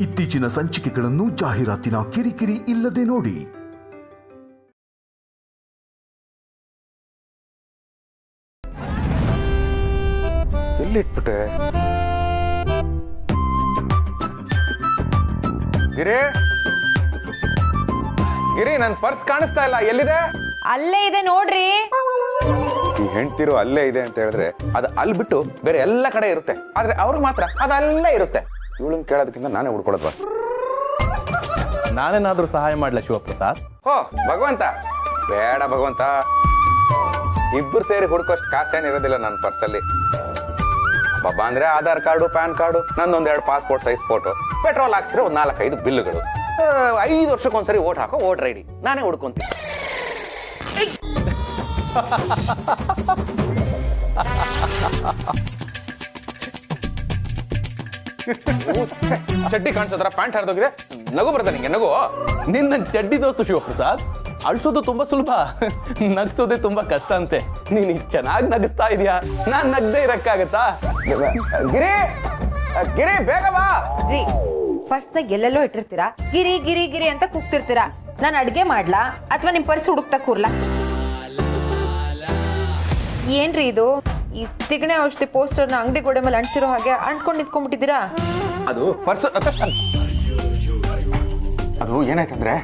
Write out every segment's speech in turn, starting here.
ಇತ್ತೀಚಿನ ಸಂಚಿಕೆಗಳನ್ನು ಜಾಹೀರಾತಿನ ಕಿರಿಕಿರಿ ಇಲ್ಲದೆ ನೋಡಿ. ಎಲ್ಲಿಟ್ಬಿಟ್ಟೆ? ಗಿರಿ ಗಿರಿ, ನನ್ ಪರ್ಸ್ ಕಾಣಿಸ್ತಾ ಇಲ್ಲ, ಎಲ್ಲಿದೆ? ಅಲ್ಲೇ ಇದೆ ನೋಡ್ರಿ. ಈ ಹೆಂಡ್ತಿರು ಅಲ್ಲೇ ಇದೆ ಅಂತ ಹೇಳಿದ್ರೆ ಅದು ಅಲ್ಲಿ ಬಿಟ್ಟು ಬೇರೆ ಎಲ್ಲ ಕಡೆ ಇರುತ್ತೆ, ಆದ್ರೆ ಅವ್ರಿಗೆ ಮಾತ್ರ ಅದಲ್ಲೇ ಇರುತ್ತೆ. ಇವಳನ್ನ ಕೇಳೋದಕ್ಕಿಂತ ನಾನೇ ಹುಡ್ಕೊಳ್ಳೋದು ಬಾಸ್. ನಾನೇನಾದ್ರೂ ಸಹಾಯ ಮಾಡ್ಲಾ ಶಿವಪ್ರಸಾದ್? ಹೋ ಭಗವಂತ, ಬೇಡ ಭಗವಂತ, ಇಬ್ಬರು ಸೇರಿ ಹುಡ್ಕೋಷ್ಟು ಕಾಸೇನಿರೋದಿಲ್ಲ ನನ್ನ ಪರ್ಸಲ್ಲಿ. ಬಾಬಾ ಅಂದ್ರೆ ಆಧಾರ್ ಕಾರ್ಡು, ಪ್ಯಾನ್ ಕಾರ್ಡು, ನಂದೊಂದೆರಡು ಪಾಸ್ಪೋರ್ಟ್ ಸೈಜ್ ಫೋಟೋ, ಪೆಟ್ರೋಲ್ ಹಾಕ್ಸಿರೋ ಒಂದು 4-5 ಬಿಲ್ಗಳು, 5 ವರ್ಷಕ್ಕೊಂದ್ಸರಿ ಓಟ್ ಹಾಕೋ ವೋಟರ್ ಐಡಿ, ನಾನೇ ಹುಡ್ಕೊಂತೀನಿ. ಚಡ್ಡಿ ಕಾಣಿಸೋದ್ರ ಪ್ಯಾಂಟ್ ಹರಿದೋಗಿದೆ, ನಗು ಬರ್ತಾ ನಿಂಗೆ? ನಗು ನಿನ್ನ ಚಡ್ಡಿ ದೋಸ್ತು ಶಿವಪ್ರಸಾದ್. ಅಳ್ಸೋದು ತುಂಬಾ ಸುಲಭ, ನಗ್ಸೋದೇ ತುಂಬಾ ಕಷ್ಟ ಅಂತೆ. ನೀನ್ ಚೆನ್ನಾಗಿ ನಗಿಸ್ತಾ ಇದೀಯಾ, ನಾನ್ ನಗ್ದೇ ಇರಕ್ಕಾಗತ್ತಾ? ಗಿರಿ ಗಿರಿ, ಬೇಗ ಬಾ. ರೀ, ಪರ್ಸ್ನಾಗ ಎಲ್ಲೆಲ್ಲೋ ಇಟ್ಟಿರ್ತೀರಾ, ಗಿರಿ ಗಿರಿ ಗಿರಿ ಅಂತ ಕೂಗ್ತಿರ್ತೀರಾ. ನಾನು ಅಡ್ಗೆ ಮಾಡ್ಲಾ ಅಥವಾ ನಿಮ್ ಪರ್ಸ್ ಹುಡುಕ್ತಾ ಕೂರ್ಲಾ? ಏನ್ರಿ ಇದು? ಈ ತಿಗಣೆ ಔಷಧಿ ಪೋಸ್ಟರ್ನ ಅಂಗಡಿ ಗೋಡೆ ಮೇಲೆ ಅಂಟಿಸಿರೋ ಹಾಗೆ ಅಂಟ್ಕೊಂಡು ನಿಂತ್ಕೊಂಡ್ಬಿಟ್ಟಿದ್ದೀರಾ? ಅದು ಪರ್ಸ್, ಅದು ಏನಾಯ್ತಂದ್ರೆ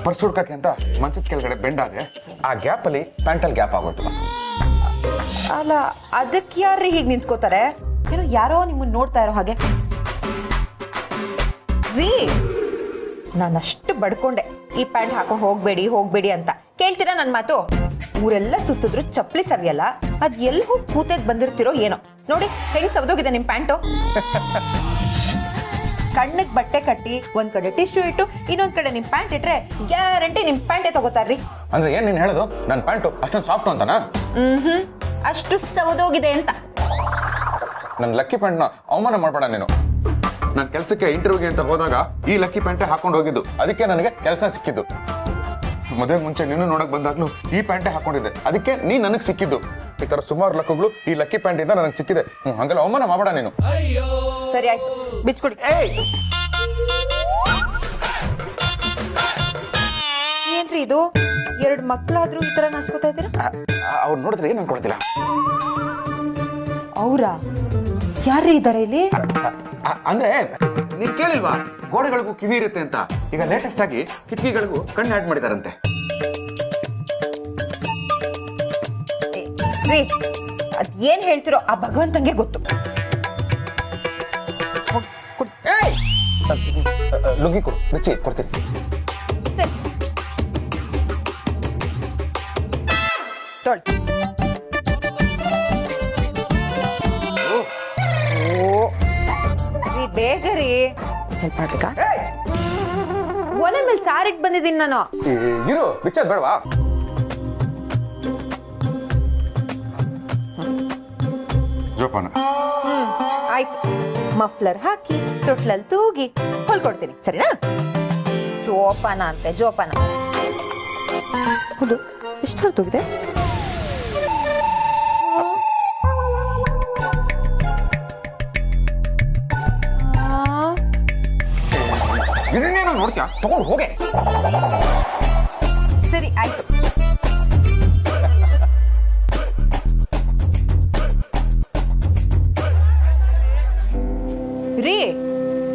ಪರ್ಸ್ ಹುಡ್ಕಕ್ಕೆ ಅಂತ ಮಂಚದ ಕೆಳಗಡೆ ಬೆಂಡ್ ಆದ್ರೆ ಆ ಗ್ಯಾಪ್ ಅಲ್ಲಿ ಪ್ಯಾಂಟಲ್ ಗ್ಯಾಪ್ ಆಗೋಯ್ತು. ಅಲ್ಲ, ಅದಕ್ಕೆ ಯಾರ್ರಿ ಹೀಗೆ ನಿಂತ್ಕೋತಾರೆ? ಏನೋ ಯಾರೋ ನಿಮ್ಮನ್ನ ನೋಡ್ತಾ ಇರೋ ಹಾಗೆ. ರೀ, ನಾನಷ್ಟು ಬಡ್ಕೊಂಡೆ ಈ ಪ್ಯಾಂಟ್ ಹಾಕೊಂಡು ಹೋಗ್ಬೇಡಿ ಅಂತ. ಕೇಳ್ತೀರಾ ನನ್ನ ಮಾತು? ಊರೆಲ್ಲ ಸುತ್ತಿದ್ರು ಚಪ್ಪಲಿ ಸರಿಯಲ್ಲ, ಅದ್ ಎಲ್ಲಿ ಹೋಗಿ ಕೂತದ್ ಬಂದಿರ್ತಿರೋ ಏನೋ. ನೋಡಿ ಹೆಂಗ್ ಸವದೋಗಿದೆ ನಿಮ್ ಪ್ಯಾಂಟು. ಕಣ್ಣಿಗೆ ಬಟ್ಟೆ ಕಟ್ಟಿ ಒಂದ್ ಕಡೆ ಟಿಶ್ಯೂ ಇಟ್ಟು ಇನ್ನೊಂದ್ ಕಡೆ ನಿಮ್ ಪ್ಯಾಂಟ್ ಇಟ್ರೆ ಗ್ಯಾರಂಟಿ ನಿಮ್ ಪ್ಯಾಂಟೇ ತಗೋತಾರ್ರಿ. ಅಂದ್ರೆ ಏನ್ ನೀನ್ ಹೇಳೋದು? ನನ್ ಪ್ಯಾಂಟು ಅಷ್ಟೊಂದು ಸಾಫ್ಟ್ ಅಂತನಾ? ಅಷ್ಟು ಸವದೋಗಿದೆ ಅಂತ. ನನ್ ಲಕ್ಕಿ ಪ್ಯಾಂಟ್ ನ ಅವಮಾನ ಮಾಡ್ಬೇಡ ನೀನು. ನಾನ್ ಕೆಲ್ಸಕ್ಕೆ ಇಂಟರ್ವ್ಯೂಗೆ ಅಂತ ಹೋದಾಗ ಈ ಲಕ್ಕಿ ಪ್ಯಾಂಟೇ ಹಾಕೊಂಡು ಹೋಗಿದ್ದು, ಅದಕ್ಕೆ ನನಗೆ ಕೆಲಸ ಸಿಕ್ಕಿದ್ದು. ಮದುವೆ ಮುಂಚೆ ನೀನು ನೋಡಕ್ ಬಂದಾಗ್ಲೂ ಈ ಪ್ಯಾಂಟೇ ಹಾಕೊಂಡಿದ್ದೆ, ಅದಕ್ಕೆ ನೀ ನನಗ್ ಸಿಕ್ಕಿದ್ದು. ಈ ತರ ಸುಮಾರು ಲಕ್ಕಗಳು ಈ ಲಕ್ಕಿ ಪ್ಯಾಂಟ್ ಇಂದ ನನಗೆ ಸಿಕ್ಕಿದೆ. ಹಂಗೆಲ್ಲ ಅವಮಾನ ಮಾಡಬೇಡ ನೀನು. ಸರಿ ಆಯ್ತು, ಬಿಚ್ಕೊಡಿ. ಏನ್ರಿ ಇದು? 2 ಮಕ್ಳಾದ್ರೂ ಈ ತರ ನಾಚ್ಕೋತಾ ಇದ್ದೀರಾ? ಅವ್ರು ನೋಡಿದ್ರೆ ಏನ್ ಅನ್ಕೊಳ್ತೀರಾ? ಅವ್ರಾ? ಯಾರೇ ಇದ್ದಾರೆ ಇಲ್ಲಿ? ಅಂದ್ರೆ ನೀನ್ ಕೇಳಿಲ್ವಾ, ಗೋಡೆಗಳಿಗೂ ಕಿವಿ ಇರುತ್ತೆ ಅಂತ. ಈಗ ಲೇಟೆಸ್ಟ್ ಆಗಿ ಕಿಟಕಿಗಳಿಗೂ ಕಣ್ಣು ಆಡ್ ಮಾಡಿದಾರಂತೆ. ರೀ, ಅದ್ ಏನ್ ಹೇಳ್ತಿರೋ ಆ ಭಗವಂತಂಗೆ ಗೊತ್ತು. ಲುಂಗಿ ಕೊಡು, ಬಿಚ್ಚಿ ಕೊಡ್ತೀನಿ. ಸರಿ, ತೊಳ್. ಬೇಗ ರೀ, ಹೆಲ್ಪ್ ಮಾಡ್ಬೇಕಾ? ಒಲೆ ಮೇಲೆ ಸಾರಿಟ್ ಬಂದಿದ್ದೀನಿ ನಾನು. ಇರು, ಬಿಚ್ಚೋದ್ ಬೇಡವಾ? ಜೋಪಾನ. ಆಯ್ತು, ಮಫ್ಲರ್ ಹಾಕಿ ತೊಟ್ಲಲ್ಲಿ ತೂಗಿ ಹೊಲ್ಕೊಡ್ತೀನಿ, ಸರಿನಾ? ಜೋಪಾನ ಅಂತೆ, ಜೋಪಾನ. ಹೌದು, ಎಷ್ಟು ತೂಗಿದೆ? ಇದನ್ನೇನೋ ನೋಡ್ತೀಯಾ? ತಗೊಂಡು ಹೋಗೆ. ಸರಿ ಆಯ್ತು. ರೀ,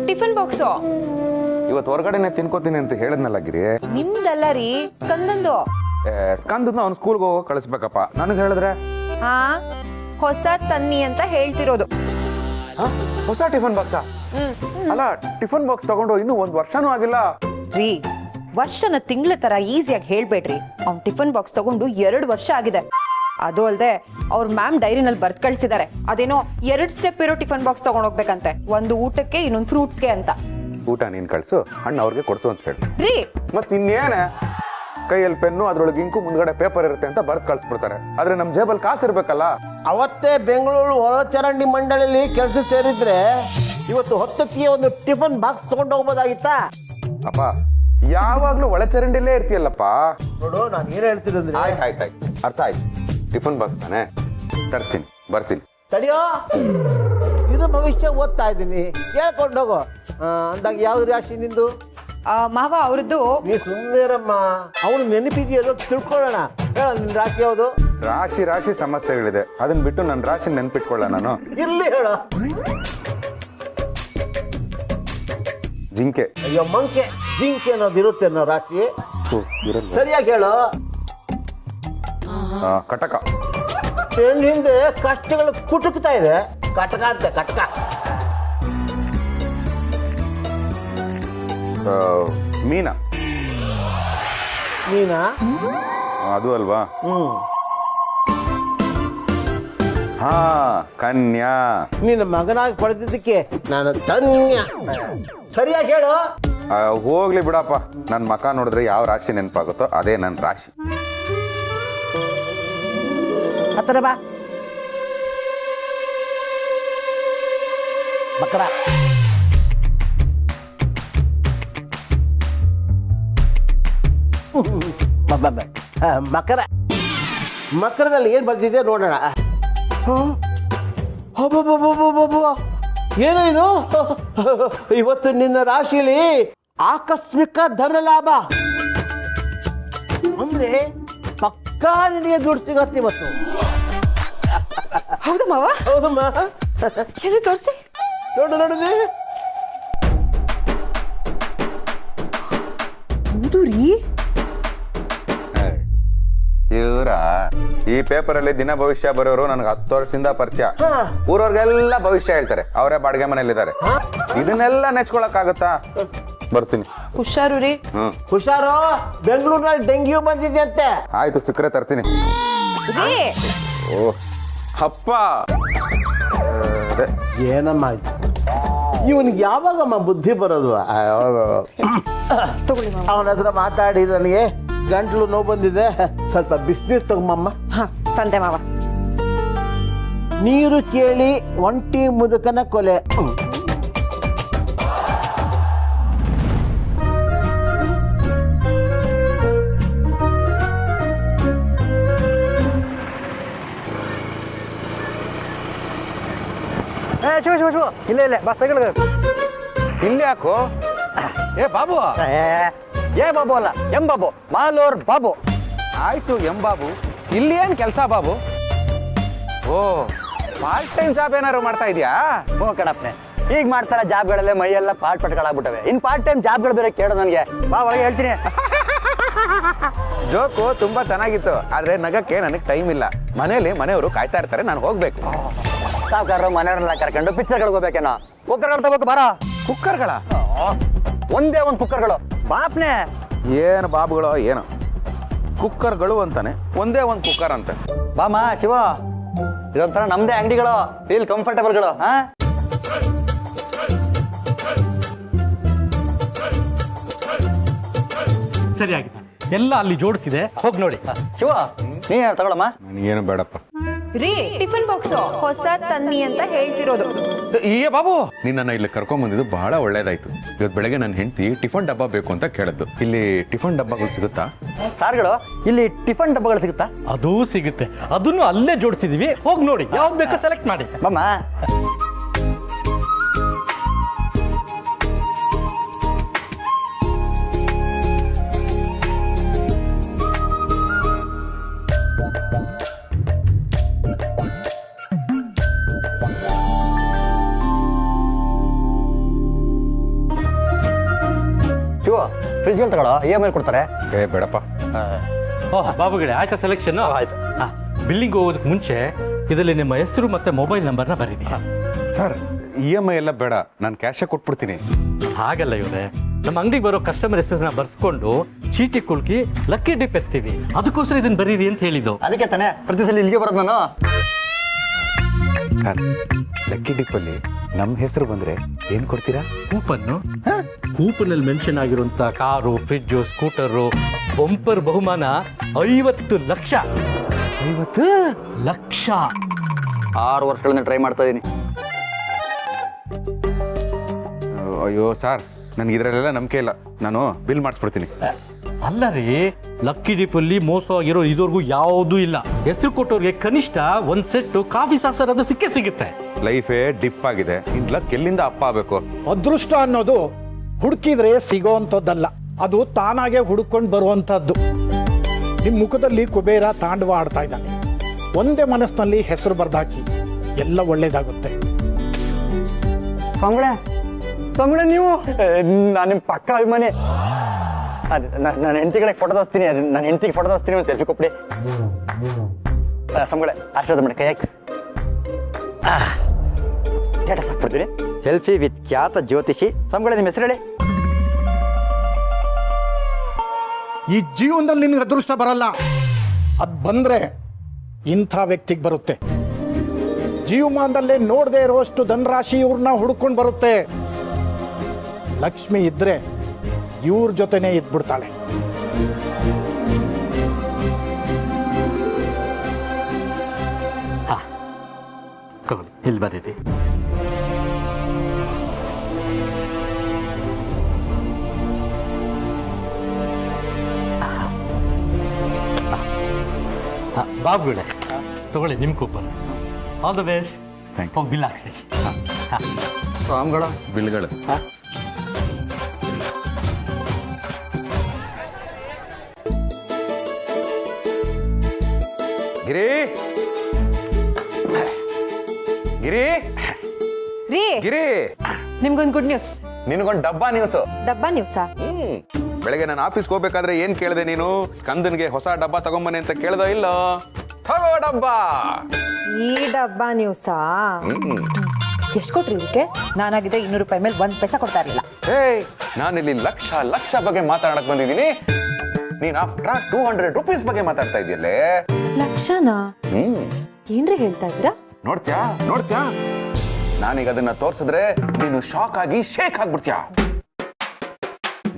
ಟಿಫನ್ ಬಾಕ್ಸು ಇವತ್ತು ಹೊರಗಡೆನೆ ತಿನ್ಕೋತೀನಿ ಅಂತ ಹೇಳಿದ್ನಲ್ಲ ಗಿರಿ. ನಿಮ್ದಲ್ಲ ರೀ, ಸ್ಕಂದಂದು. ಸ್ಕಂದನ್ನ ಅವ್ನು ಸ್ಕೂಲ್ಗೆ ಹೋಗೋ ಕಳಿಸ್ಬೇಕಪ್ಪ. ನನಗೆ ಹೇಳಿದ್ರೆ ಹಾ, ಹೊಸ ತನ್ನಿ ಅಂತ ಹೇಳ್ತಿರೋದು. ಹೊಸ ಟಿಫನ್ ಬಾಕ್ಸಾ? ಅಲ್ಲ, ಟಿಫನ್ ಬಾಕ್ಸ್ ತಗೊಂಡು ಇನ್ನೂ 1 ವರ್ಷನೂ ಆಗಿಲ್ಲ. ರೀ, ವರ್ಷನ ತಿಂಗಳ ತರ ಈಸಿಯಾಗಿ ಹೇಳ್ಬೇಡ್ರಿ. ಅವ್ನ್ ಟಿಫನ್ ಬಾಕ್ಸ್ ತಗೊಂಡು 2 ವರ್ಷ ಆಗಿದೆ. ಅದು ಅಲ್ಲದೆ ಅವ್ರ ಮ್ಯಾಮ್ ಡೈರಿನಲ್ಲಿ ಬರ್ತ್ ಕಳ್ಸಿದ್ದಾರೆ, ಅದೇನೋ 2 ಸ್ಟೆಪ್ ಇರೋ ಟಿಫನ್ ಬಾಕ್ಸ್ ತಗೊಂಡ್ ಹೋಗ್ಬೇಕಂತೆ. ಒಂದು ಊಟಕ್ಕೆ, ಇನ್ನೊಂದು ಫ್ರೂಟ್ಸ್ಗೆ ಅಂತ. ಊಟ ನೀನ್ ಕಳ್ಸು, ಹಣ್ಣು ಅವ್ರಿಗೆ ಕೊಡ್ಸು ಅಂತ ಹೇಳಿ. ರೀ, ಮತ್ ಇನ್ನೇನೆ, ಕೈಯಲ್ಲಿ ಪೆನ್ನು, ಅದ್ರೊಳಗೆ ಇಂಕು, ಮುಂದ್ಗಡೆ ಪೇಪರ್ ಇರುತ್ತೆ ಅಂತ ಬರ್ತ್ ಕಳ್ಸ್ಬಿಡ್ತಾರೆ. ಆದ್ರೆ ನಮ್ ಜೇಬಲ್ ಕಾಸು ಇರ್ಬೇಕಲ್ಲ. ಅವತ್ತೇ ಬೆಂಗಳೂರು ಒಳಚರಂಡಿ ಮಂಡಳಿಯಲ್ಲಿ ಕೆಲಸ ಸೇರಿದ್ರೆ ಇವತ್ತು ಹೊತ್ತಕ್ಕೆ ಒಂದು ಟಿಫನ್ ಬಾಕ್ಸ್ ತಗೊಂಡು ಹೋಗ್ಬೋದಾಗಿತ್ತಾ? ಅಪ್ಪ, ಯಾವಾಗ್ಲೂ ಒಳಚರಂಡಿಲೇ ಇರ್ತೀಯಲ್ಲಪ್ಪ. ನೋಡು, ನಾನು ಏನ್ ಹೇಳ್ತೀನಿ ಅಂದ್ರೆ, ಆಯ್ತು, ಅರ್ಥ ಆಯ್ತು. ಟಿಫನ್ ಬಾಕ್ಸ್ ತಾನೆ, ತರ್ತೀನಿ, ಬರ್ತೀನಿ. ತಡಿಯೋ, ಇದು ದಿನ ಭವಿಷ್ಯ ಓದ್ತಾ ಇದ್ದೀನಿ, ಕೇಳ್ಕೊಂಡೋಗು. ಅಂದಾಗ ಯಾವ್ದು ರಾಶಿ ನಿಂದು? ಮಾವ ಅವ್ರದ್ದು ನೀ ಸುಮ್ಮನೆರಮ್ಮ, ಅವನು ನೆನಪಿದೆಯಲ್ಲೋ ತಿಳ್ಕೊಳ್ಳೋಣ. ಹೇಳ, ನಿನ್ ರಾಶಿ ಯಾವುದು? ರಾಶಿ ಸಮಸ್ಯೆಗಳಿದೆ, ಅದನ್ನ ಬಿಟ್ಟು ನನ್ನ ರಾಶಿ ನೆನ್ಪಿಟ್ಕೊಳ್ಳ ನಾನು. ಇರ್ಲಿ ಹೇಳ. ಜಿಂಕೆ. ಅಯ್ಯೋ ಮಂಕೆ, ಜಿಂಕೆ ಅನ್ನೋದು ಇರುತ್ತೆ ಅನ್ನೋ ರಾಶಿ. ಸರಿಯಾಗಿ ಹೇಳು. ಕಟಕ. ಹೆಣ್ಣು ಹಿಂದೆ ಕಷ್ಟಗಳು ಕುಟುಕ್ತಾ ಇದೆ. ಕಟಕ ಅಂತ, ಕಟಕ. ಮೀನಾ. ಮೀನಾ? ಅದು ಅಲ್ವಾ? ಹಾ, ಕನ್ಯಾ. ನಿನ್ನ ಮಗನಾಗಿ ಪಡೆದಿದ್ದಕ್ಕೆ ನಾನು ಧನ್ಯ. ಸರಿಯಾಗಿ ಹೇಳು. ಹೋಗ್ಲಿ ಬಿಡಪ್ಪ, ನನ್ನ ಮಕ ನೋಡಿದ್ರೆ ಯಾವ ರಾಶಿ ನೆನಪಾಗುತ್ತೋ ಅದೇ ನನ್ನ ರಾಶಿ. ಹತ್ತಿರ ಬಾ. ಮಕರ. ಮಕರ. ಮಕರದಲ್ಲಿ ಏನ್ ಬರ್ತಿದೆ ನೋಡೋಣ. ಏನು ಇದು? ಇವತ್ತು ನಿನ್ನ ರಾಶಿಯಲ್ಲಿ ಆಕಸ್ಮಿಕ ಧನ ಲಾಭ. ಅಂದ್ರೆ ಪಕ್ಕಾ ನಿನಗೆ ದುಡ್ಡು ಸಿಗತ್ತೆ ಇವತ್ತು. ಹೌದಾ ಮಾವ? ಹೌದಮ್ಮ. ಎಲ್ಲಿ ತೋರಿಸಿ. ನೋಡಿದೆ. ಹೌದು ರೀ. ಇವರ ಈ ಪೇಪರಲ್ಲಿ ದಿನ ಭವಿಷ್ಯ ಬರೋರು ನನಗೆ 10 ವರ್ಷದಿಂದ ಪರಿಚಯ. ಊರವ್ರಿಗೆಲ್ಲ ಭವಿಷ್ಯ ಹೇಳ್ತಾರೆ, ಅವರೇ ಬಾಡಿಗೆ ಮನೇಲಿದ್ದಾರೆ. ಇದನ್ನೆಲ್ಲ ನೆಚ್ಕೊಳಕ್ಕಾಗತ್ತಾ? ಬರ್ತೀನಿ. ಹುಷಾರು ರೀ. ಹುಷಾರು. ಬೆಂಗಳೂರಿನಲ್ಲಿ ಡೆಂಗ್ಯೂ ಬಂದಿದೆ ಅಂತೆ. ಆಯ್ತು, ಸಿಕ್ಕರೆ ತರ್ತೀನಿ. ಓ ಅಪ್ಪ, ಏನಮ್ಮ ಇವನಿಗೆ ಯಾವಾಗಮ್ಮ ಬುದ್ಧಿ ಬರೋದು? ಅವನ ಹತ್ರ ಮಾತಾಡಿ ನನಗೆ ಗಂಟ್ಲು ನೋವು ಬಂದಿದೆ, ಸ್ವಲ್ಪ ಬಿಸಿನೀರು ತಗೊಂಬಮ್ಮ. ತಂದೆ ಮಾವ. ನೀರು ಕೇಳಿ ಒಂಟಿ ಮುದುಕನ ಕೊಲೆ. ಶಿವ ಇಲ್ಲೇ ಬಸ್ ಸೈಕಲ್ ಇಲ್ಲಿ ಯಾಕೋ? ಏ ಬಾಬು. ಏ ಬಾಬು ಅಲ್ಲ, ಎಂ ಬಾಬು, ಮಾಲೂರ್ ಬಾಬು. ಆಯ್ತು ಎಂ ಬಾಬು, ಇಲ್ಲಿ ಏನ್ ಕೆಲಸ ಬಾಬು? ಓ, ಪಾರ್ಟ್ ಟೈಮ್ ಜಾಬ್ ಏನಾದ್ರು ಮಾಡ್ತಾ ಇದೀಯಾ? ಹ್ಞೂ ಕಣಪ್ಪನೆ, ಈಗ ಮಾಡ್ತಾರ ಜಾಬ್ಗಳಲ್ಲೇ ಮೈಯೆಲ್ಲ ಪಟ್ಗಳಾಗ್ಬಿಟ್ಟವೆ. ಇನ್ ಪಾರ್ಟ್ ಟೈಮ್ ಜಾಬ್ಗಳು ಬೇರೆ ಕೇಳೋ ನನಗೆ. ಬಾ ಒಳಗೆ ಹೇಳ್ತೀನಿ. ಜೋಕು ತುಂಬಾ ಚೆನ್ನಾಗಿತ್ತು, ಆದ್ರೆ ನಗಕ್ಕೆ ನನಗೆ ಟೈಮ್ ಇಲ್ಲ. ಮನೆಯವರು ಕಾಯ್ತಾ ಇರ್ತಾರೆ, ನಾನು ಹೋಗ್ಬೇಕು. ಸಾವುಕಾರರು ಮನೆಯವರೆಲ್ಲ ಕರ್ಕೊಂಡು ಪಿಕ್ಚರ್ಗಳಿಗೆ ಹೋಗ್ಬೇಕೇನೋ. ಕುಕ್ಕರ್ಗಳು ತಗೋಬೇಕು ಬಾರ. ಕುಕ್ಕರ್ಗಳ? ಒಂದೇ ಒಂದು ಕುಕ್ಕರ್ಗಳು ಬಾಪ್ನೆ. ಏನು ಬಾಬುಗಳು ಏನು ಕುಕ್ಕರ್ಗಳು ಅಂತಾನೆ, ಒಂದೇ ಒಂದು ಕುಕ್ಕರ್ ಅಂತ. ಬಾಮ ಶಿವ, ಇದೊಂಥರ ನಮ್ದೇ ಅಂಗಡಿಗಳು, ಫೀಲ್ ಕಂಫರ್ಟಬಲ್ಗಳು. ಹಾ, ಸರಿಯಾಗಿದೆ, ಎಲ್ಲ ಅಲ್ಲಿ ಜೋಡಿಸಿದೆ, ಹೋಗಿ ನೋಡಿ. ಶಿವ ನೀ ತಗೊಳಮ್ಮ. ನನಗೇನು ಬೇಡಪ್ಪ. ರೀ, ಟಿಫಿನ್ ಬಾಕ್ಸ್ ಹೊಸ ತನ್ನಿ ಅಂತ ಹೇಳ್ತಿರೋದು. ಈ ಬಾಬು, ನಿನ್ನನ್ನು ಇಲ್ಲಿ ಕರ್ಕೊಂಡ್ ಬಂದಿದ್ದು ಬಹಳ ಒಳ್ಳೇದಾಯ್ತು. ಇವತ್ತು ಬೆಳಗ್ಗೆ ನನ್ನ ಹೆಂಡತಿ ಟಿಫನ್ ಡಬ್ಬ ಬೇಕು ಅಂತ ಕೇಳಿದ್ದು. ಇಲ್ಲಿ ಟಿಫನ್ ಡಬ್ಬಗಳು ಸಿಗುತ್ತಾ? ಸಾರ್ಗಳು ಇಲ್ಲಿ ಟಿಫನ್ ಡಬ್ಬಗಳು ಸಿಗುತ್ತಾ? ಅದೂ ಸಿಗುತ್ತೆ, ಅದನ್ನು ಅಲ್ಲೇ ಜೋಡಿಸಿದೀವಿ, ಹೋಗಿ ನೋಡಿ, ಯಾವ್ದು ಬೇಕೋ ಸೆಲೆಕ್ಟ್ ಮಾಡಿ. ಬಮ್ಮ. ಫ್ರಿಜ್ ತಗೊಳ್ಳೋ, EMI ಕೊಡ್ತಾರೆ. ಏ ಬೇಡಪ್ಪ. ಓಹ್ ಬಾಬುಗಳೇ, ಆಯ್ತಾ ಸೆಲೆಕ್ಷನ್? ಆಯ್ತು. ಬಿಲ್ಲಿಂಗ್ ಹೋಗೋದಕ್ಕೆ ಮುಂಚೆ ಇದರಲ್ಲಿ ನಿಮ್ಮ ಹೆಸರು ಮತ್ತೆ ಮೊಬೈಲ್ ನಂಬರ್ನ ಬರೀರಿ. ಸರ್, EMI ಎಲ್ಲ ಬೇಡ, ನಾನು ಕ್ಯಾಶೇ ಕೊಟ್ಬಿಡ್ತೀನಿ. ಹಾಗಲ್ಲ ಇವ್ರೆ, ನಮ್ಮ ಅಂಗಡಿಗೆ ಬರೋ ಕಸ್ಟಮರ್ ಹೆಸರನ್ನ ಬರ್ಸ್ಕೊಂಡು ಚೀಟಿ ಕುಳ್ಕಿ ಲಕ್ಕಿ ಡಿಪ್ ಎತ್ತೀವಿ, ಅದಕ್ಕೋಸ್ಕರ ಇದನ್ನ ಬರೀರಿ ಅಂತ ಹೇಳಿದ್ದು. ಅದಕ್ಕೆ ತಾನೆ ಪ್ರತಿ ಸಲ ಇಲ್ಲಿಗೆ ಬರೋದು ನಾನು. ಸರ್, ಲಕ್ಕಿ ಡಿಪ್ಪಲ್ಲಿ ನಮ್ಮ ಹೆಸರು ಬಂದ್ರೆ ಏನ್ ಕೊಡ್ತೀರಾ? ಕೂಪನ್ನು. ಕೂಪನಲ್ಲಿ ಮೆನ್ಷನ್ ಆಗಿರುವಂತ ಕಾರು, ಫ್ರಿಡ್ಜು, ಸ್ಕೂಟರು, ಬಂಪರ್ ಬಹುಮಾನ 50 ಲಕ್ಷ. 50 ಲಕ್ಷ. 6 ವರ್ಷಗಳಿಂದ ಟ್ರೈ ಮಾಡ್ತಾ ಇದೀನಿ. ಅಯ್ಯೋ ಸರ್, ನನಗೆ ಇದರಲ್ಲೆಲ್ಲ ನಂಬಿಕೆ ಇಲ್ಲ, ನಾನು ಬಿಲ್ ಮಾಡಿಸ್ಬಿಡ್ತೀನಿ. ಅಲ್ಲ ರೀ, ಲಕ್ಕಿ ಡಿಪಲ್ಲಿ ಮೋಸ ಆಗಿರೋ ಇದುವರೆಗೂ ಯಾವುದೂ ಇಲ್ಲ. ಹೆಸರು ಕೊಟ್ಟವ್ರಿಗೆ ಕನಿಷ್ಠ ಒಂದ್ ಸೆಟ್ ಕಾಫಿ ಸಾಸರ್ ಅದು ಸಿಕ್ಕೇ ಸಿಗುತ್ತೆ. ಲೈಫೇ ಡಿಪ್ ಆಗಿದೆ, ಇನ್ ಲಕ್ ಎಲ್ಲಿಂದ ಅಪ್ಪ ಆಗ್ಬೇಕು? ಅದೃಷ್ಟ ಅನ್ನೋದು ಹುಡುಕಿದ್ರೆ ಸಿಗೋವಂಥದ್ದಲ್ಲ, ಅದು ತಾನಾಗೆ ಹುಡುಕೊಂಡು ಬರುವಂಥದ್ದು. ನಿಮ್ಮ ಮುಖದಲ್ಲಿ ಕುಬೇರ ತಾಂಡವ ಆಡ್ತಾ ಇದ್ದಾನೆ. ಒಂದೇ ಮನಸ್ಸಿನಲ್ಲಿ ಹೆಸರು ಬರ್ದಾಕಿ, ಎಲ್ಲ ಒಳ್ಳೇದಾಗುತ್ತೆ. ಸ್ವಾಮಿಗಳೇ ನೀವು, ನಾನು ನಿಮ್ಮ ಪಕ್ಕ ಅಭಿಮಾನಿ. ನನ್ನ ಹೆಂಡತಿಗಳಿಗೆ ಫೋಟೋ ತೋರಿಸ್ತೀನಿ, ನನ್ನ ಹೆಂಡತಿಗೆ ಫೋಟೋ ತೋರಿಸ್ತೀನಿ, ಒಂದು ಸೆಲ್ಫಿ ಕೊಟ್ಬಿಡಿ. ಸ್ವಾಮಿಗಳೇ ಆಶೀರ್ವಾದ ಮಾಡಿ, ಕೈ ಹಾಕಿ ಡೇಟಾ ಹಾಕ್ಬಿಡ್ತೀನಿ. ಸೆಲ್ಫಿ ವಿತ್ ಖ್ಯಾತ ಜ್ಯೋತಿಷಿ. ಸ್ವಾಮಿಗಳೇ ನಿಮ್ಮ ಹೆಸರು ಹೇಳಿ. ಈ ಜೀವನದಲ್ಲಿ ನಿನಗೆ ಅದೃಷ್ಟ ಬರಲ್ಲ, ಅದು ಬಂದ್ರೆ ಇಂಥ ವ್ಯಕ್ತಿಗೆ ಬರುತ್ತೆ. ಜೀವಮಾನದಲ್ಲೇ ನೋಡದೆ ಇರುವಷ್ಟು ಧನರಾಶಿ ಇವ್ರನ್ನ ಹುಡ್ಕೊಂಡು ಬರುತ್ತೆ. ಲಕ್ಷ್ಮಿ ಇದ್ರೆ ಇವ್ರ ಜೊತೆನೇ ಇದ್ಬಿಡ್ತಾಳೆ. ತಗೊಳ್ಳಿ, ಇಲ್ಲಿ ಬಂದಿದ್ದೆ. ಬಾಬುಗಳೇ ತಗೊಳ್ಳಿ ನಿಮ್ಮ ಕೂಪನ್. All the best. ಹೋಗಿ ಬಿಲ್ ಹಾಕ್ಸಿ. ಸ್ವಾಮಿಗಳ ಬಿಲ್ಗಳು. ಗಿರಿ ಗಿರಿ ರೀ, ಗಿರಿ, ನಿಮ್ಗೊಂದು ಗುಡ್ ನ್ಯೂಸ್. ನಿನಗೊಂದು ಡಬ್ಬಾ ನ್ಯೂಸು. ಡಬ್ಬಾ ನ್ಯೂಸಾ? ಬೆಳಗ್ಗೆ ನಾನು ಆಫೀಸ್ಗೆ ಹೋಗ್ಬೇಕಾದ್ರೆ ಏನ್ ಕೇಳಿದೆ ನೀನು? ಸ್ಕಂದನ್ಗೆ ಹೊಸ ಡಬ್ಬಾ ತಗೊಂಬನ್ನಿ ಅಂತ ಕೇಳ್ದೋ ಇಲ್ಲೋ? ತಗೋ ಡಬ್ಬಾ. ಈ ಡಬ್ಬಾ ನ್ಯೂಸಾ? ಎಷ್ಟು ಕೊಟ್ರಿ ಇದಕ್ಕೆ? ನಾನಾಗಿದೆ 200 ರೂಪಾಯಿ ಮೇಲೆ 1 ಪೈಸಾ ಕೊಡ್ತಾ ಇರಲಿಲ್ಲ. ನಾನಿಲ್ಲಿ ಲಕ್ಷ ಬಗ್ಗೆ ಮಾತಾಡಕ್ ಬಂದಿದ್ದೀನಿ. ನೀನ್ ಆಫ್ಟರ್ 200 ರೂಪೀಸ್ ಬಗ್ಗೆ ಮಾತಾಡ್ತಾ ಇದೆಯಲ್ಲೇ. ಲಕ್ಷನಾ? ಏನ್ರಿ ಹೇಳ್ತಾ ಇದ್ದೀರಾ? ನೋಡ್ತ್ಯಾ ನಾನೀಗ ಅದನ್ನ ತೋರ್ಸಿದ್ರೆ ನೀನು ಶಾಕ್ ಆಗಿ ಶೇಕ್ ಆಗ್ಬಿಡ್ತೀಯ.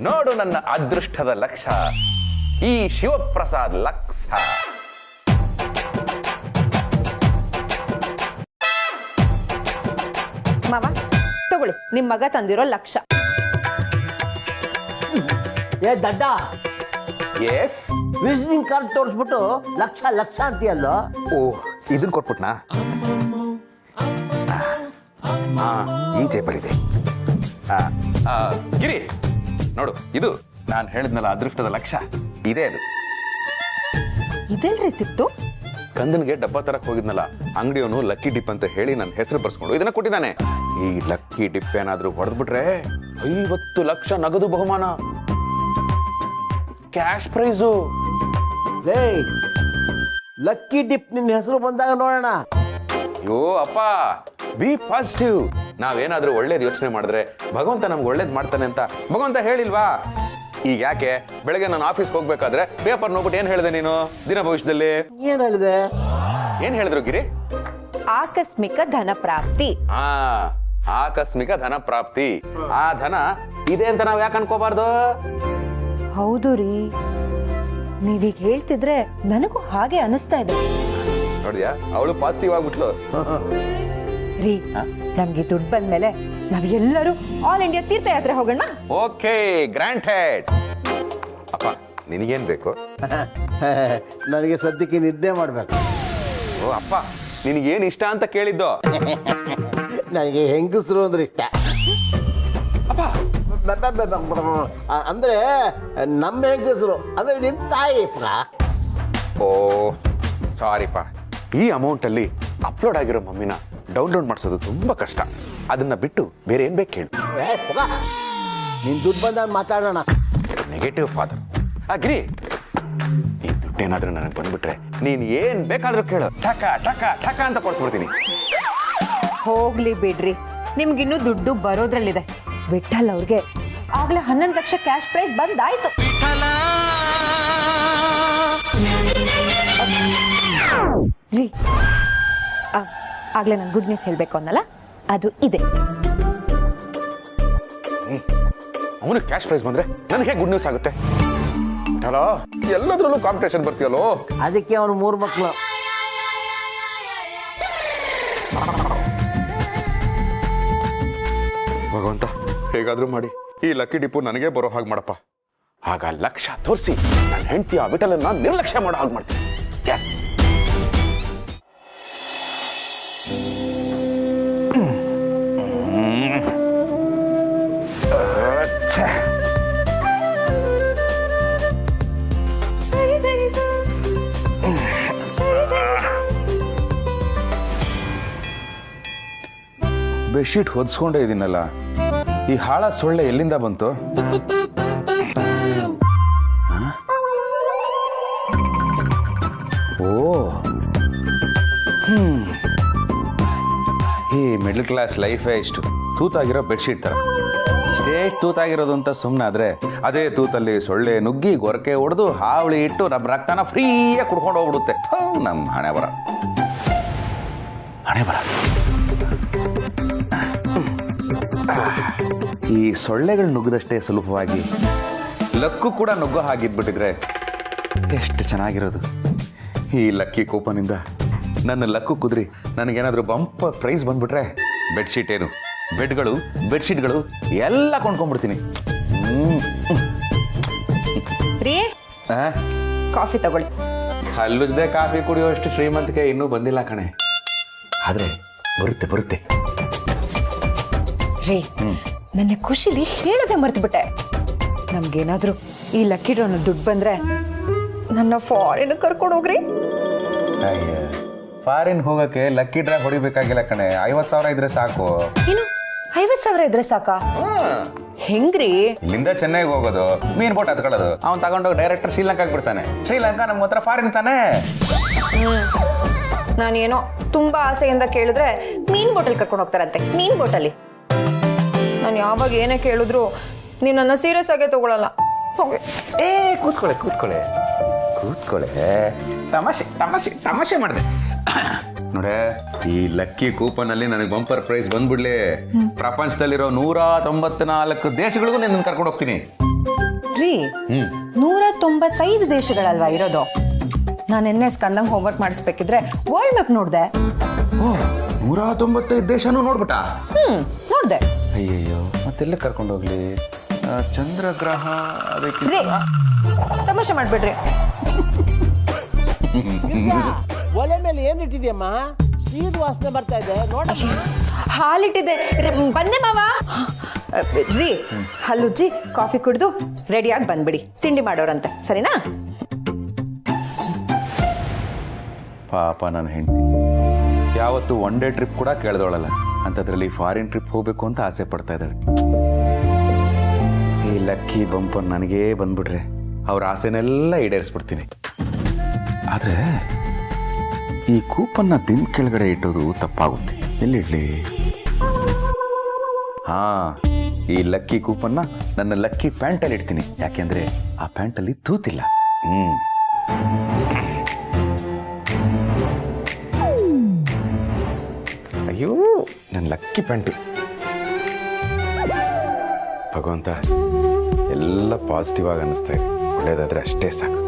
ನೋಡು ನನ್ನ ಅದೃಷ್ಟದ ಲಕ್ಷ, ಈ ಶಿವಪ್ರಸಾದ್ ಲಕ್ಷ. ಮಾವ ತಗೊಳ್ಳಿ, ನಿಮ್ ಮಗ ತಂದಿರೋ ಲಕ್ಷ. ಏ ದಡ್ಡ, ಎಸ್, ವಿಸಿಟಿಂಗ್ ಕಾರ್ಡ್ ತೋರಿಸ್ಬಿಟ್ಟು ಲಕ್ಷ ಅಂತೀಯಲ್ಲೋ? ಓ ಇದನ್ನ ಕೊಟ್ಬಿಟ್ನಾ? ಈ ಜೇಬಲ್ಲಿದೆ. ಗಿರಿ ನೋಡು, ಇದು ನಾನು ಹೇಳಿದ್ನಲ್ಲ ಅದೃಷ್ಟದ ಲಕ್ಷ, ಇದೇ ಅದು. ಇದೆಲ್ರಿ ಸಿಕ್ತು? ಸ್ಕಂದನ್ಗೆ ಡಬ್ಬಾ ತರಕ್ ಹೋಗಿದ್ನಲ್ಲ, ಅಂಗಡಿಯವನು ಲಕ್ಕಿ ಡಿಪ್ ಅಂತ ಹೇಳಿ ನನ್ನ ಹೆಸರು ಬರ್ಸ್ಕೊಂಡು ಇದನ್ನ ಕೊಟ್ಟಿದ್ದಾನೆ. ಈ ಲಕ್ಕಿ ಡಿಪ್ ಏನಾದ್ರೂ ಹೊಡೆದ್ಬಿಟ್ರೆ 50 ಲಕ್ಷ ನಗದು ಬಹುಮಾನ, ಕ್ಯಾಶ್ ಪ್ರೈಸು. ಲಕ್ಕಿ ಡಿಪ್ ನಿನ್ನ ಹೆಸರು ಬಂದಾಗ ನೋಡೋಣ. ಅಯ್ಯೋ ಅಪ್ಪ, ಬಿ ಪಾಸಿಟಿವ್. ನಾವೇನಾದ್ರೂ ಒಳ್ಳೇದು ಯೋಚನೆ ಮಾಡಿದ್ರೆ ಭಗವಂತ ನಮ್ಗೆ ಒಳ್ಳೇದ್ ಮಾಡ್ತಾನೆ ಅಂತ ಭಗವಂತ ಹೇಳಿಲ್ವಾ? ಈಗ ಯಾಕೆ ಬೆಳಗ್ಗೆ ನಾನು ಆಫೀಸ್ಗೆ ಹೋಗ್ಬೇಕಾದ್ರೆ ಪೇಪರ್ ನೋಡ್ಬಿಟ್ಟು ಏನ್ ಹೇಳಿದೆ ನೀನು? ದಿನ ಭವಿಷ್ಯದಲ್ಲಿ ಏನ್ ಹೇಳಿದೆ? ಏನ್ ಹೇಳಿದ್ರು ಗಿರಿ? ಆಕಸ್ಮಿಕ ಧನ ಪ್ರಾಪ್ತಿ. ಆಕಸ್ಮಿಕ ಧನ ಪ್ರಾಪ್ತಿ. ಆ ಧನ ಇದೆ ಅಂತ ನಾವ್ ಯಾಕೆ ಅನ್ಕೋಬಾರ್ದು? ಹೌದು ರೀ, ನೀವೀಗ ಹೇಳ್ತಿದ್ರೆ ನನಗೂ ಹಾಗೆ ಅನಿಸ್ತಾ ಇದೆ. ನೋಡಿದ್ಯಾ, ಅವಳು ಪಾಸಿಟಿವ್ ಆಗ್ಬಿಟ್ಲು. ರೀ, ನಮ್ಗೆ ದುಡ್ಡು ಬಂದ್ಮೇಲೆ ನಾವ್ ಎಲ್ಲರೂ ಆಲ್ ಇಂಡಿಯಾ ತೀರ್ಥಯಾತ್ರೆ ಹೋಗೋಣ. Okay, granted. ಅಪ್ಪ ನಿನಗೇನ್ ಬೇಕು? ನನಗೆ ಸದ್ಯಕ್ಕೆ ನಿದ್ದೆ ಮಾಡ್ಬೇಕು. ಓ ಅಪ್ಪ, ನಿನಗೇನ್ ಇಷ್ಟ ಅಂತ ಕೇಳಿದ್ದು? ನನಗೆ ಹೆಂಗಸರು ಅಂದ್ರೆ ಇಷ್ಟ. ಅಪ್ಪ ಅಂದ್ರೆ ನಮ್ಮ ಹೆಂಗಸರು ಅಂದ್ರೆ ನಿಮ್ ತಾಯಿ. ಓ ಸಾರಿಪ್ಪ, ಈ ಅಮೌಂಟ್ ಅಲ್ಲಿ ಅಪ್ಲೋಡ್ ಆಗಿರೋ ಮಮ್ಮಿನ ಡೌನ್ಲೋಡ್ ಮಾಡಿಸೋದು ತುಂಬಾ ಕಷ್ಟ. ಅದನ್ನ ಬಿಟ್ಟು ಬೇರೆ ಏನ್ ಬೇಕು ಹೇಳಿ. ನಿನ್ ದುಡ್ಡು ಬಂದಾಗ ಮಾತಾಡೋಣ. Negative father. ಗಿರಿ, ಈ ದುಡ್ಡೇನಾದ್ರೂ ನನಗೆ ಬಂದ್ಬಿಟ್ರೆ ನೀನ್ ಏನ್ ಬೇಕಾದ್ರೂ ಕೇಳು, ಠಕ ಠಕ ಠಕ ಅಂತ ಕೊಟ್ಬಿಡ್ತೀನಿ. ಹೋಗ್ಲಿ ಬಿಡ್ರಿ, ನಿಮ್ಗಿನ್ನೂ ದುಡ್ಡು ಬರೋದ್ರಲ್ಲಿದೆ. ವಿಠಲ್ ಅವ್ರಿಗೆ ಆಗ್ಲೇ 11 ಲಕ್ಷ ಕ್ಯಾಶ್ ಪ್ರೈಸ್ ಬಂದಾಯ್ತು. ರೀ, ಆಗ್ಲೇ ನಾನು ಗುಡ್ ನ್ಯೂಸ್ ಹೇಳ್ಬೇಕು ಅನ್ನಲ್ಲ, ಅದು ಇದೆ. ಅವನಿಗೆ ಕ್ಯಾಶ್ ಪ್ರೈಸ್ ಬಂದ್ರೆ ನನಗೆ ಗುಡ್ ನ್ಯೂಸ್ ಆಗುತ್ತೆ. ಎಲ್ಲದ್ರಲ್ಲೂ ಕಾಂಪಿಟೇಷನ್ ಬರ್ತೀಯಲ್ಲೋ. ಅದಕ್ಕೆ ಅವನು 3 ಮಕ್ಕಳು. ಭಗವಂತ, ಹೇಗಾದ್ರೂ ಮಾಡಿ ಈ ಲಕ್ಕಿ ಡಿಪ್ಪು ನನಗೆ ಬರೋ ಹಾಗೆ ಮಾಡಪ್ಪ. ಆಗ ಲಕ್ಷ್ಯ ತೋರಿಸಿ ನನ್ನ ಹೆಂಡತಿ ಆ ವಿಠಲನ್ನ ನಿರ್ಲಕ್ಷ್ಯ ಮಾಡೋ ಹಾಗೆ ಮಾಡ್ತೀನಿ. ಎಸ್. ಬೆಡ್ಶೀಟ್ ಹೊದ್ಸ್ಕೊಂಡೇ ಇದೀನಲ್ಲ, ಈ ಹಾಳ ಸೊಳ್ಳೆ ಎಲ್ಲಿಂದ ಬಂತು? ಓ, ಈ ಮಿಡಲ್ ಕ್ಲಾಸ್ ಲೈಫೇ ಇಷ್ಟು ತೂತಾಗಿರೋ ಬೆಡ್ಶೀಟ್ ತರ. ಇಷ್ಟೇ ತೂತಾಗಿರೋದು ಅಂತ ಸುಮ್ಮನೆ ಆದ್ರೆ ಅದೇ ತೂತಲ್ಲಿ ಸೊಳ್ಳೆ ನುಗ್ಗಿ ಗೊರಕೆ ಹೊಡೆದು ಹಾವಳಿ ಇಟ್ಟು ನಮ್ಮ ರಕ್ತನ ಫ್ರೀಯಾಗಿ ಕುಡ್ಕೊಂಡು ಹೋಗ್ಬಿಡುತ್ತೆ. ನಮ್ಮ ಹಣೆ ಬರ. ಈ ಸೊಳ್ಳೆಗಳು ನುಗ್ಗದಷ್ಟೇ ಸುಲಭವಾಗಿ ಲಕ್ಕು ಕೂಡ ನುಗ್ಗೋ ಹಾಗಿದ್ಬಿಟ್ಟಿದ್ರೆ ಎಷ್ಟು ಚೆನ್ನಾಗಿರೋದು. ಈ ಲಕ್ಕಿ ಕೂಪನಿಂದ ನನ್ನ ಲಕ್ಕು ಕುದ್ರಿ ನನಗೇನಾದ್ರೂ ಬಂಪರ್ ಪ್ರೈಸ್ ಬಂದ್ಬಿಟ್ರೆ ಬೆಡ್ಶೀಟ್ ಏನು, ಬೆಡ್ಗಳು, ಬೆಡ್ಶೀಟ್ಗಳು ಎಲ್ಲ ಕೊಂಡ್ಕೊಂಡ್ಬಿಡ್ತೀನಿ. ಕಾಫಿ ತಗೊಳ್ಳಿ. ಹಲ್ಲುಜ್ದೆ ಕಾಫಿ ಕುಡಿಯೋಷ್ಟು ಶ್ರೀಮಂತಿಕೆ ಇನ್ನೂ ಬಂದಿಲ್ಲ ಕಣೆ, ಆದ್ರೆ ಬರುತ್ತೆ ಬರುತ್ತೆ. ರೀ, ನನ್ನ ಖುಷಿಲಿ ಹೇಳದೆ ಮರ್ತ್ಬಿಟ್ಟೆ. ನಮ್ಗೇನಾದ್ರೂ ಈ ಲಕ್ಕಿ ಡ್ರಾನ ದುಡ್ಡು ಬಂದ್ರೆ ನನ್ನ ಫಾರಿನ್ ಕರ್ಕೊಂಡು ಹೋಗ್ರಿ. ಫಾರಿನ್ ಹೋಗಕ್ಕೆ ಲಕ್ಕಿ ಡ್ರಾ ಹೊಡಿಬೇಕಾಗಿಲ್ಲ ಕಣೆ, 50,000 ಇದ್ರೆ ಸಾಕು. ಏನು 50,000 ಇದ್ರೆ ಸಾಕಾ? ಹೆಂಗ್ರಿ? ಇಲ್ಲಿಂದ ಚೆನ್ನೈಗೆ ಹೋಗೋದು, ಮೀನ್ ಬೋಟ್ ಹತ್ಕೊಳ್ಳೋದು, ಅವ್ನು ತಗೊಂಡೋಗಿ ಡೈರೆಕ್ಟರ್ ಶ್ರೀಲಂಕಾಗೆ ಬಿಡ್ತಾನೆ. ಶ್ರೀಲಂಕಾ ನಮ್ಗೆ ಹತ್ರ ಫಾರಿನ್ ತಾನೆ. ನಾನೇನೋ ತುಂಬಾ ಆಸೆಯಿಂದ ಕೇಳಿದ್ರೆ ಮೀನ್ ಬೋಟಲ್ ಕರ್ಕೊಂಡು ಹೋಗ್ತಾರಂತೆ. ಮೀನ್ ಬೋಟಲ್ಲಿ ನಾನು ಯಾವಾಗ ಏನೇ ಕೇಳಿದ್ರು ನೀವು ನನ್ನ ಸೀರಿಯಸ್ ಆಗೇ ತಗೊಳಲ್ಲ. ಏ ಕೂತ್ಕೊಳ್ಳೆ ಕೂತ್ಕೊಳ್ಳೆ ಕೂತ್ಕೊಳ್ಳೆ, ತಮಾಷೆ ತಮಾಷೆ ತಮಾಷೆ ಮಾಡಿದೆ ನೋಡೆ. ಈ ಲಕ್ಕಿ ಕೂಪನ್ ಅಲ್ಲಿ ನನಗೆ ಬಂಪರ್ ಪ್ರೈಸ್ ಬಂದ್ಬಿಡ್ಲಿ, ಪ್ರಪಂಚದಲ್ಲಿರೋ 194 ದೇಶಗಳಿಗೂ ನಿನ್ನ ಕರ್ಕೊಂಡು ಹೋಗ್ತೀನಿ. ರೀ, 195 ದೇಶಗಳಲ್ವಾ ಇರೋದು? ನಾನು ಎನ್ನೆ ಸ್ಕಂದಂಗ್ ಹೋಮ್ವರ್ಕ್ ಮಾಡಿಸ್ಬೇಕಿದ್ರೆ ವರ್ಲ್ಡ್ ಮ್ಯಾಪ್ ನೋಡ್ದೆ. 195 ದೇಶನೂ ನೋಡ್ಬಿಟ್ಟ? ನೋಡ್ದೆ. ಅಯ್ಯಯ್ಯೋ, ಮತ್ತೆಲ್ಲ ಕರ್ಕೊಂಡು ಹೋಗ್ಲಿ? ಚಂದ್ರಗ್ರಹ ಅದಕ್ಕೆ ತಮಾಷೆ ಮಾಡ್ಬಿಡ್ರಿ. ಒಲೆ ಮೇಲೆ ಏನಿಟ್ಟಿದ್ಯಮ್ಮ? ಸೀದ್ ವಾಸನೆ ಬರ್ತಾ ಇದೆ ನೋಡ. ಹಾಲಿಟ್ಟಿದೆ, ಬಂದೆ ಮಾವ. ರೀ, ಹಲ್ಲುಜ್ಜಿ ಕಾಫಿ ಕುಡಿದು ರೆಡಿಯಾಗಿ ಬಂದ್ಬಿಡಿ, ತಿಂಡಿ ಮಾಡೋರಂತೆ, ಸರಿನಾ? ಪಾಪ ನನ್ನ ಹೆಂಡತಿ ಯಾವತ್ತು ಒನ್ ಡೇ ಟ್ರಿಪ್ ಕೂಡ ಕೇಳ್ದೋಳಲ್ಲ, ಅಂಥದ್ರಲ್ಲಿ ಫಾರಿನ್ ಟ್ರಿಪ್ ಹೋಗ್ಬೇಕು ಅಂತ ಆಸೆ ಪಡ್ತಾ ಇದ್ದಾಳೆ. ಈ ಲಕ್ಕಿ ಬಂಪರ್ ನನಗೇ ಬಂದ್ಬಿಟ್ರೆ ಅವ್ರ ಆಸೆನೆಲ್ಲ ಈಡೇರಿಸ್ಬಿಡ್ತೀನಿ. ಆದರೆ ಈ ಕೂಪನ್ನ ದಿನ ಕೆಳಗಡೆ ಇಟ್ಟೋದು ತಪ್ಪಾಗುತ್ತೆ. ಎಲ್ಲಿಡ್ಲಿ? ಹಾ, ಈ ಲಕ್ಕಿ ಕೂಪನ್ನ ನನ್ನ ಲಕ್ಕಿ ಪ್ಯಾಂಟಲ್ಲಿ ಇಡ್ತೀನಿ. ಯಾಕೆಂದ್ರೆ ಆ ಪ್ಯಾಂಟಲ್ಲಿ ತೂತಿಲ್ಲ. ಅಯ್ಯೋ, ನನ್ನ ಲಕ್ಕಿ ಪ್ಯಾಂಟು. ಭಗವಂತ, ಎಲ್ಲ ಪಾಸಿಟಿವ್ ಆಗಿ ಅನ್ನಿಸ್ತಾ ಇದೆ. ಒಳ್ಳೇದಾದ್ರೆ ಅಷ್ಟೇ ಸಾಕು.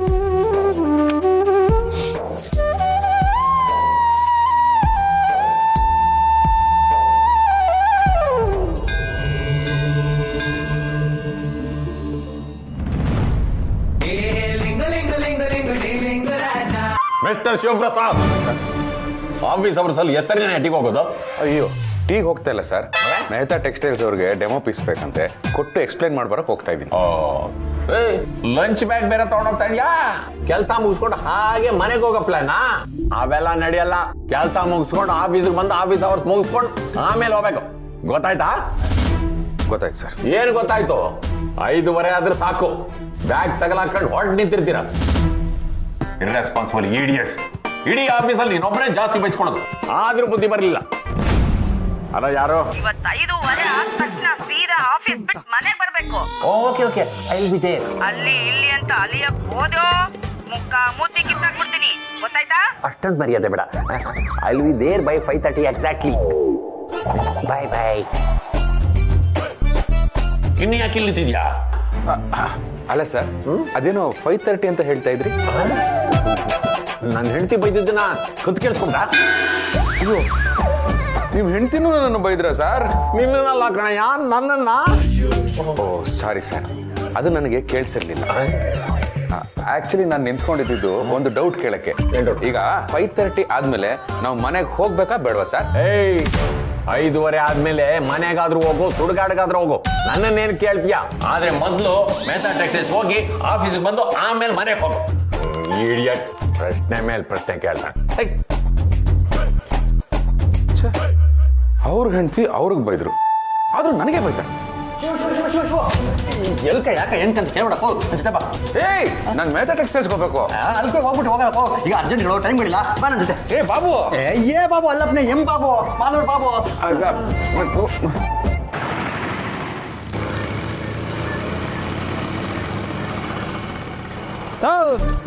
ಮಿಸ್ಟರ್ ಶಿವಪ್ರಸಾದ್, ಆಫೀಸ್ ಅವರ್ಸಲ್ಲಿ ಹೆಸರಿನ ಟೀಗೆ ಹೋಗೋದು? ಅಯ್ಯೋ, ಟೀಗೆ ಹೋಗ್ತಾ ಇಲ್ಲ ಸರ್, ಮೆಹ್ತಾ ಟೆಕ್ಸ್ಟೈಲ್ಸ್ ಅವ್ರಿಗೆ ಡೆಮೋ ಪೀಸ್ ಬೇಕಂತೆ, ಕೊಟ್ಟು ಎಕ್ಸ್ಪ್ಲೈನ್ ಮಾಡ್ಬರಕ್ ಹೋಗ್ತಾ ಇದ್ದೀನಿ. ಲಂಚ್ ಬ್ಯಾಗ್ ಬೇರೆ ತಗೊಂಡೋಗ್ತಾ ಇದೆಯಾ? ಕೆಲಸ ಮುಗಿಸ್ಕೊಂಡು ಹಾಗೆ ಮನೆಗೆ ಹೋಗೋ ಪ್ಲಾನಾ? ಅವೆಲ್ಲ ನಡೆಯಲ್ಲ. ಕೆಲಸ ಮುಗಿಸ್ಕೊಂಡು ಆಫೀಸಿಗೆ ಬಂದು ಆಫೀಸ್ ಅವರ್ಸ್ ಮುಗಿಸ್ಕೊಂಡು ಆಮೇಲೆ ಹೋಗ್ಬೇಕು. ಗೊತ್ತಾಯ್ತಾ? ಗೊತ್ತಾಯ್ತು ಸರ್. ಏನು ಗೊತ್ತಾಯ್ತು? 5:30 ಆದ್ರೆ ಸಾಕು, ಬ್ಯಾಗ್ ತಗಲಾಕೊಂಡು ಹೊರಟು ನಿಂತಿರ್ತೀರ. Irresponsible idiots. ಇಡೀ ಆಫೀಸಲ್ಲಿ ನೀನೊಬ್ಬರೇ ಜಾಸ್ತಿ ಬಯಸ್ಕೊಳ್ಳೋದು, ಆದ್ರೂ ಬುದ್ಧಿ ಬರಲಿಲ್ಲ. ಅಲ್ಲ ಯಾರು? ಇವತ್ತು 5:15 ಆದ ತಕ್ಷಣ ಸೀದಾ ಆಫೀಸ್ ಬಿಟ್ಟು ಮನೆಗೆ ಬರ್ಬೇಕು. ಓಕೆ ಓಕೆ, ಅಲ್ಲಿ ಇಲ್ಲಿ ಅಂತ ಅಲಿಯಕ್ ಹೋದೋ ಮುಖ ಮೂತಿ ಕಿತ್ತಾಕ್ಬಿಡ್ತೀನಿ. ಗೊತ್ತಾಯ್ತಾ? ಅಷ್ಟೊಂದು ಮರ್ಯಾದೆ ಬೇಡ. I will be there by 5:30 exactly. Bye bye. ಇನ್ನು ಯಾಕೆ ಇಲ್ಲಿ ನಿಂತಿದ್ಯಾ? ಅಲ್ಲ ಸರ್, ಅದೇನೋ 5:30 ಅಂತ ಹೇಳ್ತಾ ಇದ್ರಿ. ನನ್ನ ಹೆಂಡತಿ ಬೈದಿದ್ದನ್ನ ಕತ್ ಕೇಳಿಸ್ಕೊಂಡ? ಅಯ್ಯೋ, ನಿಮ್ ಹೆಂಡತಿನೂ ನನ್ನನ್ನು ಬೈದ್ರ ಸರ್? ನಿನ್ನಲ್ಲ ಕಣಯ್ಯ, ನನ್ನನ್ನ. ಓ ಸಾರಿ ಸರ್, ಅದು ನನಗೆ ಕೇಳಿಸಿರ್ಲಿಲ್ಲ. ಆಕ್ಚುಲಿ ನಾನು ನಿಂತ್ಕೊಂಡಿದ್ದು ಒಂದು ಡೌಟ್ ಕೇಳಕ್ಕೆ. ಈಗ 5:30 ಆದ್ಮೇಲೆ ನಾವು ಮನೆಗೆ ಹೋಗ್ಬೇಕಾ ಬೇಡವಾ ಸರ್? 5:30 ಆದ್ಮೇಲೆ ಮನೆಗಾದ್ರೂ ಹೋಗು, ಸುಡುಗಾಡ್ಗಾದ್ರೂ ಹೋಗು, ನನ್ನನ್ನೇನು ಕೇಳ್ತೀಯಾ? ಆದ್ರೆ ಮೊದಲು ಮೆಥಾ ಟೆಕ್ಸೈಸ್ ಹೋಗಿ ಆಫೀಸಿಗೆ ಬಂದು ಆಮೇಲೆ ಮನೆಗೆ ಹೋಗು. ಇಡಿಯಟ್, ಪ್ರಶ್ನೆ ಮೇಲೆ ಪ್ರಶ್ನೆ ಕೇಳ್ತಾನೆ. ಅವ್ರ ಹೆಂಡತಿ ಅವ್ರಿಗೆ ಬೈದ್ರು, ಆದ್ರೂ ನನಗೆ ಬೈತಾರೆ. ಎಲ್ಕ ಯಾಕ ಎಂತ ಕೇಳ್ಬೇಡಪ್ಪ, ಅನ್ಸುತ್ತೆ ಬಾ. ಏಯ್, ನಾನು ಮೆಥಾ ಟೆಕ್ಸ್ಟೈಲ್ಸ್ ಹೋಗ್ಬೇಕು. ಅಲ್ಕೋ ಹೋಗ್ಬಿಟ್ಟು ಹೋಗಲ್ಲಪ್ಪ, ಈಗ ಅರ್ಜೆಂಟ್ ಹೇಳೋ ಟೈಮ್ ಇಲ್ಲ, ಬಾ ನನ್ನ ಜೊತೆ. ಏ ಬಾಬು, ಏ ಬಾಬು ಅಲ್ಲಪ್ಪನೆ, ಎಂ ಬಾಬು, ಮಾಲೂರು ಬಾಬು.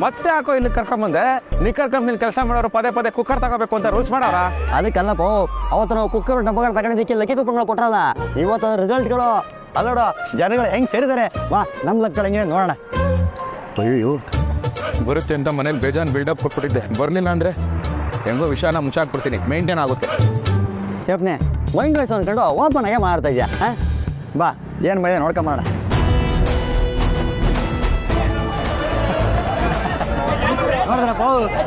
ಮತ್ತೆ ಯಾಕೋ ಇಲ್ಲಿ ಕರ್ಕೊಂಬಂದೆ? ನಿಕ್ಕರ್ ಕಂಪ್ನಿಲಿ ಕೆಲಸ ಮಾಡೋರು ಪದೇ ಪದೇ ಕುಕ್ಕರ್ ತಗೋಬೇಕು ಅಂತ ರೂಲ್ಸ್ ಮಾಡಾರ? ಅದಕ್ಕಲ್ಲಪ್ಪ, ಅವತ್ತು ನಾವು ಕುಕ್ಕರ್ ಡಬ್ಬಗಳು ತಗೊಂಡಿದ್ದಕ್ಕೆ ಲಕ್ಕಿ ಕುಕ್ಕರ್ಗಳು ಕೊಟ್ರಲ್ಲ, ಇವತ್ತು ರಿಸಲ್ಟ್ಗಳು ಅಲ್ಲೋಡ ಜನಗಳು ಹೆಂಗ್ ಸೇರಿದ್ದಾರೆ. ಬಾ ನಮ್ಮ ಲಕ್ಕಳ ಹೆಂಗೆ ನೋಡೋಣ. ಅಯ್ಯೋ, ಬರುತ್ತೆ ಅಂತ ಮನೇಲಿ ಬೇಜಾನ್ ಬಿಲ್ಡಪ್ ಕೊಟ್ಬಿಟ್ಟಿದ್ದೆ, ಬರಲಿಲ್ಲ ಅಂದ್ರೆ ಹೆಂಗೋ ವಿಷಯನ ಮುಚ್ಚಾಕ್ಬಿಡ್ತೀನಿ, ಮೇಂಟೈನ್ ಆಗುತ್ತೆ. ಯಪ್ನೆ ಮೈಂಡ್ ವೈಸ್ ಅಂದ್ಕೊಂಡು ಓಪನ್ ಆಗೇ ಮಾಡ್ತಾ ಇದೆಯಾ? ಬಾ ಏನು ಮೈ ನೋಡ್ಕೊಂಬೋಣ. ನೋಡಿದ್ರಪ್ಪ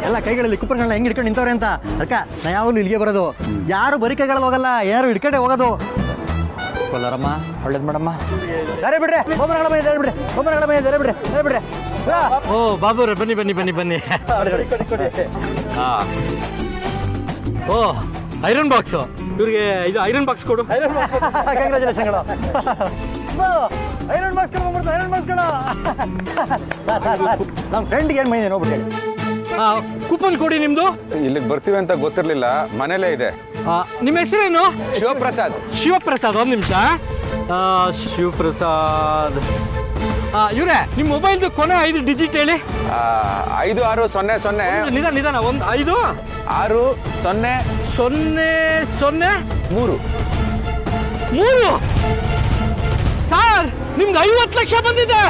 ಎಲ್ಲ ಕೈಗಳಲ್ಲಿ ಕುಕ್ಕರ್ಗಳನ್ನ ಹೆಂಗೆ ಹಿಡ್ಕೊಂಡು ನಿಂತವ್ರೆ ಅಂತ. ಅದಕ್ಕೆ ನಾ ಯಾವಾಗಲೂ ಇಲ್ಲಿಗೆ ಬರೋದು, ಯಾರು ಬರೀ ಕೈಗಳಲ್ಲಿ ಹೋಗಲ್ಲ, ಯಾರು ಹಿಡ್ಕೊಂಡೆ ಹೋಗೋದು. ಕೊಲ್ಲಾರಮ್ಮ ಒಳ್ಳೇದು ಮೇಡಮ್ಮ. ಯಾರೇ ಬಿಡ್ರಿ, ಒಬ್ಬರ ಬಿಡ್ರಿ, ಒಬ್ಬರ ಬಿಡ್ರಿ, ಬಿಡ್ರಿ. ಓ ಬಾಬುರೇ, ಬನ್ನಿ ಬನ್ನಿ ಬನ್ನಿ ಬನ್ನಿ. ಓ ಐರನ್ ಬಾಕ್ಸು, ಇವ್ರಿಗೆ ಇದು ಐರನ್ ಬಾಕ್ಸ್ ಕೊಡು. ಕಂಗ್ರಾಚುಲೇಷನ್ಗಳು. ಐರನ್ ಬಾಕ್ಸ್ ಕೊಡ್ಬೋದು, ಐರನ್ ಬಾಕ್ಸ್ ಕೊಡು. ನಮ್ಮ ಫ್ರೆಂಡ್ಗೆ ಏನು ಮೈಂದೆ ನೋಡ್ಬಿಟ್ಟು. ಕೂಪನ್ ಕೊಡಿ ನಿಮ್ದು. ಇಲ್ಲಿಗೆ ಬರ್ತೀವಿ ಅಂತ ಗೊತ್ತಿರ್ಲಿಲ್ಲ, ಮನೇಲೇ ಇದೆ. ನಿಮ್ಮ ಹೆಸರೇನು? ಶಿವಪ್ರಸಾದ್. ಶಿವಪ್ರಸಾದ್, ಒಂದು ನಿಮಿಷ. ಶಿವಪ್ರಸಾದ್, ಇವ್ರೆ ನಿಮ್ಮ ಮೊಬೈಲ್ದು ಕೊನೆ 5 ಡಿಜಿಟ್ ಹೇಳಿ. 5600. ನಿಧಾನ, ಒಂದು 5 6 0 0 0 3. ಸರ್, ನಿಮ್ಗೆ 50 ಲಕ್ಷ ಬಂದಿದೆ.